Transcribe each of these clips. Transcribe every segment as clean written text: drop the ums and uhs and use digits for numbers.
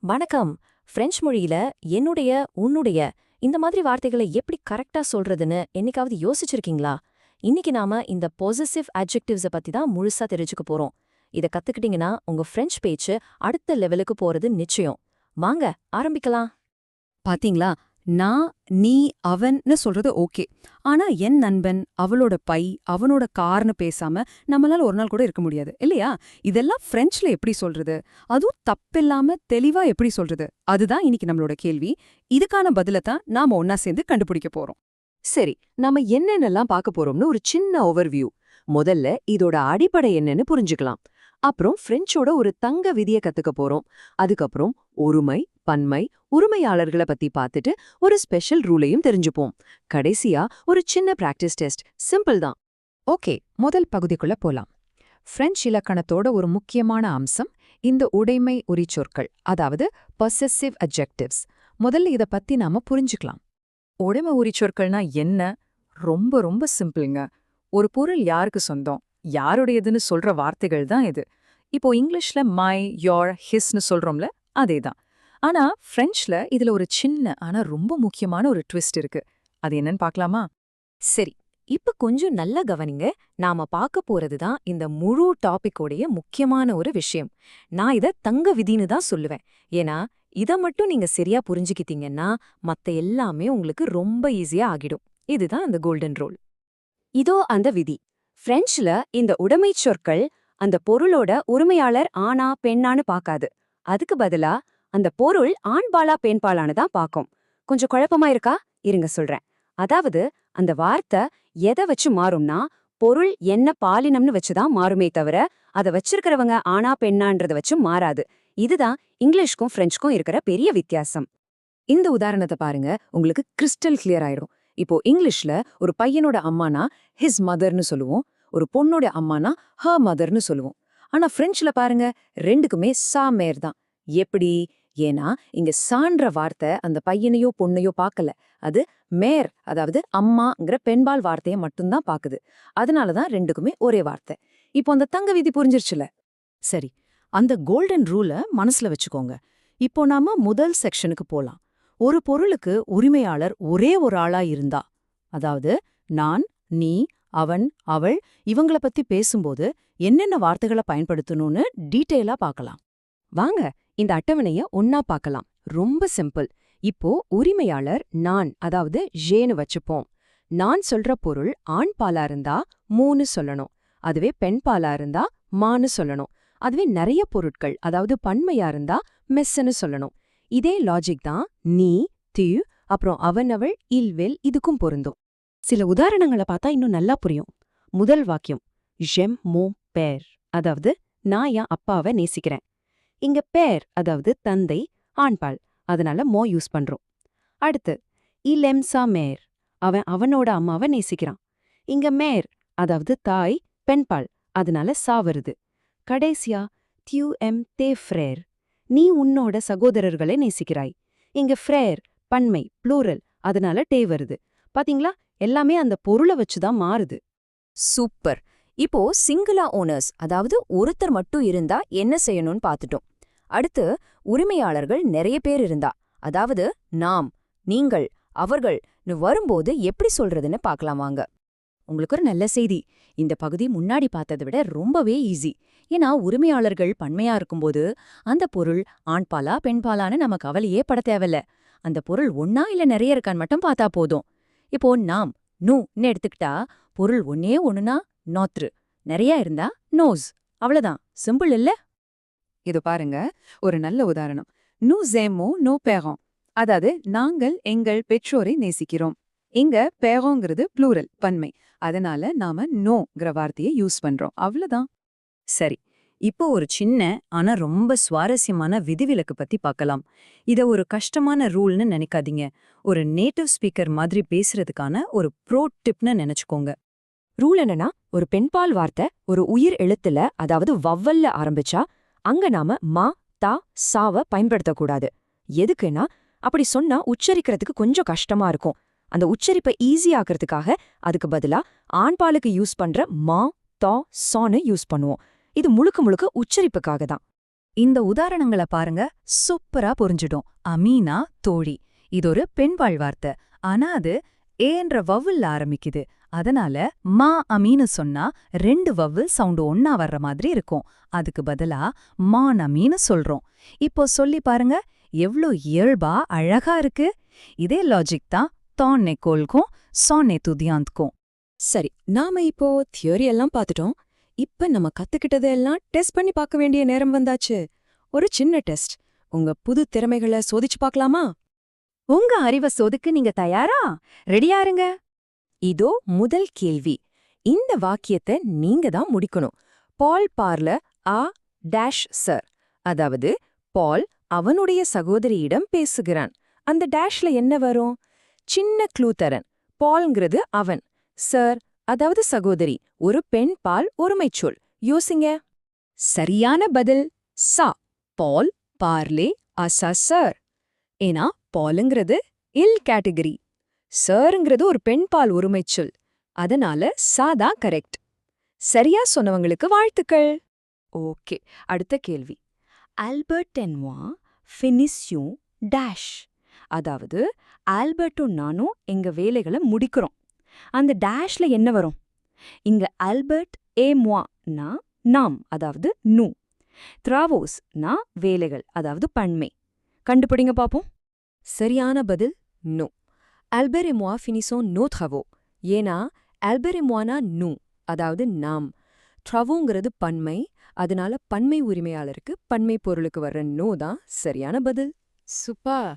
வணக்கம். பிரெஞ்சு மொழியில என்னுடைய, உன்னுடைய இந்த மாதிரி வார்த்தைகளை எப்படி கரெக்ட்டா சொல்றதுன்னு என்னைக்காவது யோசிச்சிருக்கீங்களா? இன்னைக்கு நாம இந்த பொசெசிவ் அட்ஜெக்டிவ்ஸ பத்தி தான் முழுசா தெரிஞ்சுக்க போறோம். இத கத்துக்கிட்டீங்கன்னா உங்க பிரெஞ்சு பேச்சு அடுத்த லெவலுக்கு போறது நிச்சயம். வாங்க ஆரம்பிக்கலாம். பாத்தீங்களா? நான், நீ, அவன்னு சொல்றது ஓகே. ஆனா என் நண்பன், அவளோட பை, அவனோட கார்னு பேசாம நம்மளால ஒரு நாள் கூட இருக்க முடியாது இல்லையா? இதெல்லாம் பிரெஞ்சுல எப்படி சொல்றது? அதுவும் தப்பில்லாம தெளிவா எப்படி சொல்றது? அதுதான் இன்னைக்கு நம்மளோட கேள்வி. இதுக்கான பதிலத்தான் நாம ஒன்னா சேர்ந்து கண்டுபிடிக்க போறோம். சரி, நாம என்னென்னலாம் பார்க்க போறோம்னு ஒரு சின்ன ஓவர்வியூ. முதல்ல இதோட அடிப்படை என்னன்னு புரிஞ்சுக்கலாம். அப்புறம் பிரெஞ்சோட ஒரு தங்க விதிய கத்துக்க போறோம். அதுக்கப்புறம் ஒருமை, பன்மை, உரிமையாளர்களை பத்தி பார்த்துட்டு ஒரு ஸ்பெஷல் ரூலையும் தெரிஞ்சுப்போம். கடைசியா ஒரு சின்ன பிராக்டிஸ் டெஸ்ட். சிம்பிள் தான். ஓகே, முதல் பகுதிக்குள்ள போலாம். பிரெஞ்சு இலக்கணத்தோட ஒரு முக்கியமான அம்சம் இந்த உடைமை உரிச்சொற்கள், அதாவது பொசெசிவ் அட்ஜெக்டிவ்ஸ். முதல்ல இத பத்தி நாம புரிஞ்சுக்கலாம். உடைமை உரிச்சொற்கள்னா என்ன? ரொம்ப ரொம்ப சிம்பிள்ங்க. ஒரு பொருள் யாருக்கு சொந்தம், யாருடையதுன்னு சொல்ற வார்த்தைகள் தான் இது. இப்போ இங்கிலீஷ்ல மை, யோர், ஹிஸ்னு சொல்றோம்ல, அதேதான். ஆனா பிரெஞ்சுல இதுல ஒரு சின்ன ஆனா ரொம்ப முக்கியமான ஒரு ட்விஸ்ட் இருக்கு. அது என்னன்னு பார்க்கலாமா? சரி, இப்ப கொஞ்சம் நல்லா கவனிங்க. நாம பார்க்க போறதுதான் இந்த முழு டாபிக்கோடைய முக்கியமான ஒரு விஷயம். நான் இத தங்க விதின்னு தான் சொல்லுவேன். ஏன்னா இத மட்டும் நீங்க சரியா புரிஞ்சுக்கிட்டீங்கன்னா மத்த எல்லாமே உங்களுக்கு ரொம்ப ஈஸியா ஆகிடும். இதுதான் அந்த கோல்டன் ரூல். இதோ அந்த விதி. பிரெஞ்சுல இந்த உடைமைச் சொற்கள் அந்த பொருளோட உரிமையாளர் ஆணா பெண்ணான்னு பார்க்காது. அதுக்கு பதிலா அந்த பொருள் ஆண்பாலா பெண்பாலான்னு தான் பார்க்கும். கொஞ்சம் குழப்பமா இருக்கா? இருங்க சொல்றேன். அதாவது அந்த வார்த்தை எதை வச்சு மாறும்னா பொருள் என்ன பாலினம்னு வச்சுதான் மாறுமே தவிர அதை வச்சிருக்கிறவங்க ஆணா பெண்ணான்றத வச்சு மாறாது. இதுதான் இங்கிலீஷ்க்கும் பிரெஞ்சுக்கும் இருக்கிற பெரிய வித்தியாசம். இந்த உதாரணத்தை பாருங்க, உங்களுக்கு கிறிஸ்டல் கிளியர் ஆயிடும். இப்போ இங்கிலீஷ்ல ஒரு பையனோட அம்மானா ஹிஸ் மதர்னு சொல்லுவோம், ஒரு பொண்ணோட அம்மானா ஹர் மதர்னு சொல்லுவோம். ஆனா பிரெஞ்சுல பாருங்க, ரெண்டுக்குமே சா மேர் தான். எப்படி? ஏன்னா இங்க சான்ற வார்த்தை அந்த பையனையோ பொண்ணையோ பார்க்கல. அது மேர், அதாவது அம்மாங்கிற பெண்பால் வார்த்தையை மட்டும்தான் பாக்குது. அதனாலதான் ரெண்டுக்குமே ஒரே வார்த்தை. இப்போ அந்த தங்க விதி புரிஞ்சிருச்சுல? சரி, அந்த கோல்டன் ரூலை மனசுல வச்சுக்கோங்க. இப்போ நாம முதல் செக்ஷனுக்கு போலாம். ஒரு பொருளுக்கு உரிமையாளர் ஒரே ஒரு ஆளா இருந்தா, அதாவது நான், நீ, அவன், அவள் இவங்கள பத்தி பேசும்போது என்னென்ன வார்த்தைகளை பயன்படுத்தணும்னு டீட்டெயிலா பார்க்கலாம். வாங்க இந்த அட்டவணைய ஒன்னா பார்க்கலாம். ரொம்ப சிம்பிள். இப்போ உரிமையாளர் நான், அதாவது ஜேன்னு வச்சுப்போம். நான் சொல்ற பொருள் ஆண் பாலா இருந்தா மூன்னு சொல்லணும். அதுவே பெண் பாலா இருந்தா மான்னு சொல்லணும். அதுவே நிறைய பொருட்கள், அதாவது பன்மையா இருந்தா மெஸ்ஸன்னு சொல்லணும். இதே லாஜிக் தான் நீ, து, அப்புறம் அவன், அவள், இல்வெல் இதுக்கும் பொருந்தும். சில உதாரணங்களை பார்த்தா இன்னும் நல்லா புரியும். முதல் வாக்கியம் ஜெம் மோ பேர், அதாவது நான் என் அப்பாவை நேசிக்கிறேன். இங்க பேர், அதாவது தந்தை, ஆண்பால், அதனால மோ யூஸ் பண்றோம். அடுத்து இலெம்சா மேர், அவன் அவனோட அம்மாவை நேசிக்கிறான். இங்க மேர், அதாவது தாய், பெண்பால், அதனால சா வருது. கடைசியா தியூ எம் தே ஃப்ரேர், நீ உன்னோட சகோதரர்களை நேசிக்கிறாய். இங்க ஃப்ரேர் பன்மை, ப்ளூரல், அதனால டே வருது. பாத்தீங்களா? எல்லாமே அந்த பொருளை வச்சுதான் மாறுது. சூப்பர். இப்போ சிங்கிளா ஓனர்ஸ், அதாவது ஒருத்தர் மட்டும் இருந்தா என்ன செய்யணும்னு பார்த்துட்டோம். அடுத்து உரிமையாளர்கள் நிறைய பேர் இருந்தா, அதாவது நாம், நீங்கள், அவர்கள்னு வரும்போது எப்படி சொல்றதுன்னு பார்க்கலாம் வாங்க. உங்களுக்கு ஒரு நல்ல செய்தி. இந்த பகுதி முன்னாடி பார்த்ததை விட ரொம்பவே ஈஸி. ஏன்னா உரிமையாளர்கள் பன்மையா இருக்கும்போது அந்த பொருள் ஆண்பாலா பெண்பாலான்னு நம்ம கவலையே பட தேவையில்ல. அந்த பொருள் ஒன்னா இல்ல நிறைய இருக்கான்னு மட்டும் பார்த்தா போதும். இப்போ நாம், நூன்னு எடுத்துக்கிட்டா பொருள் ஒன்னே ஒண்ணுனா நோத்ரு, நிறைய இருந்தா நோஸ். அவ்வளவுதான். சிம்பிள் இல்ல? இது பாருங்க, ஒரு நல்ல உதாரணம். நூ ஜேமோ நோ பேரோன், அதாவது நாங்கள் எங்கள் பெற்றோரை நேசிக்கிறோம். இங்க பேரோங்கிறது ப்ளூரல், பன்மை. அதனால நாம நோங்கிற வார்த்தையை யூஸ் பண்றோம். அவ்வளவுதான். சரி, இப்போ ஒரு சின்ன ஆனா ரொம்ப சுவாரஸ்யமான விதிவிலக்கு பத்தி பார்க்கலாம். இத ஒரு கஷ்டமான ரூல்னு நினைக்காதீங்க. ஒரு நேட்டிவ் ஸ்பீக்கர் மாதிரி பேசுறதுக்கான ஒரு ப்ரோ டிப்னு நினைச்சுக்கோங்க. ரூல் என்னன்னா, ஒரு பெண்பால் வார்த்தை ஒரு உயிர் எழுத்துல, அதாவது வவ்வல்ல ஆரம்பிச்சா அங்க நாம மா, தா, சாவ பயன்படுத்தக்கூடாது. எதுக்குன்னா அப்படி சொன்னா உச்சரிக்கிறதுக்கு கொஞ்சம் கஷ்டமா இருக்கும். அந்த உச்சரிப்பை ஈஸியாக்குறதுக்காக அதுக்கு பதிலா ஆண்பாலுக்கு யூஸ் பண்ற மா, தா, சான்னு யூஸ் பண்ணுவோம். இது முழுக்க முழுக்க உச்சரிப்புக்காக தான். இந்த உதாரணங்கள பாருங்க, சூப்பரா புரிஞ்சிடும். அமீனா தோழி, இது ஒரு பெண்பாள் வார்த்தை. ஆனா அது ஏன்ற வவ்வுல்ல ஆரம்பிக்குது. அதனால மா அமீன்னு சொன்னா 2 வவ்வுல் சவுண்டு ஒன்னா வர்ற மாதிரி இருக்கும். அதுக்கு பதிலா மான் அமீன்னு சொல்றோம். இப்போ சொல்லி பாருங்க, எவ்ளோ இயல்பா அழகா இருக்கு. இதே லாஜிக் தான் தோன்னே கோல்க்கும் சோன்னே துதியாந்த்க்கும். சரி, நாம இப்போ தியரி எல்லாம் பார்த்துட்டோம். இப்ப நம்ம கத்துக்கிட்டதை எல்லாம் டெஸ்ட் பண்ணி பார்க்க வேண்டிய நேரம் வந்தாச்சு. ஒரு சின்ன டெஸ்ட். உங்க புது திறமைகளை சோதிச்சு பார்க்கலாமா? உங்க அறிவ சோதிக்க நீங்க தயாரா? ரெடியா இருங்க. இதோ முதல் கேள்வி. இந்த வாக்கியத்தை நீங்க தான் முடிக்கணும். பால் பார்ல ஆ டேஷ் சர். அதாவது பால் அவனுடைய சகோதரியிடம் பேசுகிறான். அந்த டேஷ்ல என்ன வரும்? சின்ன க்ளூ தரன். பால்ங்கிறது அவன், சர் அதாவது சகோதரி. ஒரு பெண் பால் ஒருமைச் சொல். யோசிங்க. சரியான பதில் சா. பால் பார்லே அசா சர். ஏன்னா பாலுங்கிறது இல் கேட்டகரி, சர்ங்கிறது ஒரு பெண் பால் ஒருமைச் சொல். அதனால சா தான் கரெக்ட். சரியா சொன்னவங்களுக்கு வாழ்த்துக்கள். ஓகே, அடுத்த கேள்வி. Albert and moi finissions dash. அதாவது ஆல்பர்ட்டும் நானும் எங்க வேலைகளை முடிக்கிறோம். அந்த டேஷ்ல என்ன வரும்? இங்க ஆல்பர்ட் ஏ moi னா நாம், அதாவது நூ. த்ராவோஸ் னா வேலைகள், அதாவது பன்மை. கண்டுபிடிங்க பாப்போம். சரியான பதில் no. Albert et moi finissons nos travaux. ஏன்னா ஆல்பர்ட் et moi னா நூ, அதாவது நாம். ட்ரவோங்கிறது பன்மை, அதனால பன்மை உரிமையாளருக்கு பன்மை பொருளுக்கு வர்ற நோ தான் சரியான பதில். சூப்பர்.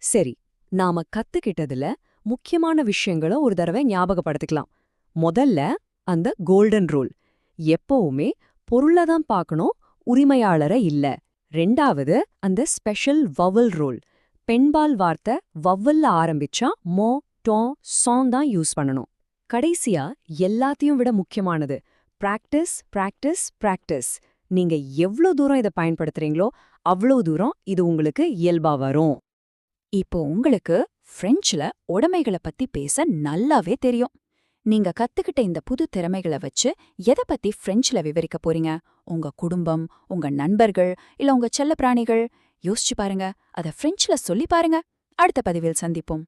சரி, நாம கத்துக்கிட்டதுல முக்கியமான விஷயங்களை ஒரு தடவை ஞாபகப்படுத்திக்கலாம். முதல்ல அந்த கோல்டன் ரூல். எப்பவுமே பொருளை தான் பார்க்கணும், உரிமையாளரை இல்ல. 2வது அந்த ஸ்பெஷல் வவல் ரூல். பெண்பால் வார்த்தை வவ்வல்ல ஆரம்பிச்சா மோ டோ சான் தான் யூஸ் பண்ணணும். கடைசியா எல்லாத்தையும் விட முக்கியமானது பிராக்டிஸ் பிராக்டிஸ் பிராக்டிஸ். நீங்க எவ்ளோ தூரம் இதை பயன்படுத்துறீங்களோ அவ்வளோ தூரம் இது உங்களுக்கு இயல்பா வரும். இப்போ உங்களுக்கு பிரெஞ்சுல உடைமைகளை பத்தி பேச நல்லாவே தெரியும். நீங்க கத்துக்கிட்ட இந்த புது திறமைகளை வச்சு எதை பத்தி பிரெஞ்சுல விவரிக்க போறீங்க? உங்க குடும்பம், உங்க நண்பர்கள், இல்ல உங்க செல்லப்பிராணிகள்? யோசிச்சு பாருங்க. அத பிரெஞ்சுல சொல்லி பாருங்க. அடுத்த பதிவில் சந்திப்போம்.